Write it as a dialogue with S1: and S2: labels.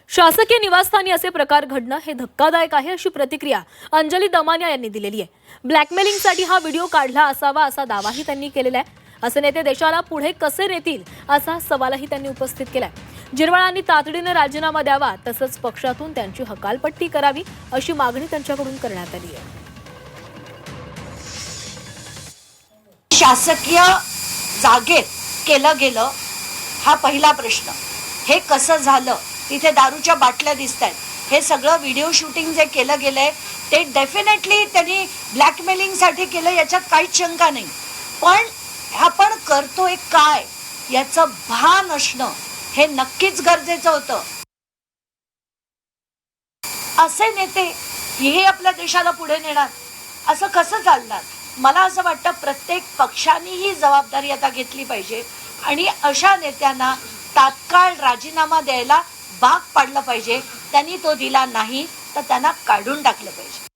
S1: शासकीय निवासस्थानी असे प्रकार घडणं हे धक्कादायक आहे अशी प्रतिक्रिया अंजली दमानिया यांनी दिलेली आहे। ब्लॅकमेलिंगसाठी हा व्हिडिओ काढला असावा असा दावाही त्यांनी केलेला आहे। असे नेते देशाला पुढे कसे नेतील असा सवालही त्यांनी उपस्थित केलाय। जिरवाळांनी तातडीने राजीनामा द्यावा तसंच पक्षातून त्यांची हकालपट्टी करावी अशी मागणी त्यांच्याकडून करण्यात आली आहे।
S2: शासकीय जागेत केलं गेलं हा पहिला प्रश्न। हे कसं झालं? तिथे दारूच्या बाटल्या दिसतात, हे सगळं व्हिडिओ शूटिंग जे केलं गेलंय ते डेफिनेटली त्यांनी ब्लॅकमेलिंगसाठी केलं, याच्यात काहीच शंका नाही। पण आपण करतोय काय याचं भान असणं हे नक्कीच गरजेचं होतं। असे नेते हे आपल्या देशाला पुढे नेणार, असं कसं चालणार? मला असं वाटतं प्रत्येक पक्षाने ही जबाबदारी आता घेतली पाहिजे आणि अशा नेत्यांना तात्काळ राजीनामा द्यायला भाग पाडलं पाहिजे। त्यांनी तो दिला नाही तर त्यांना काढून टाकलं पाहिजे।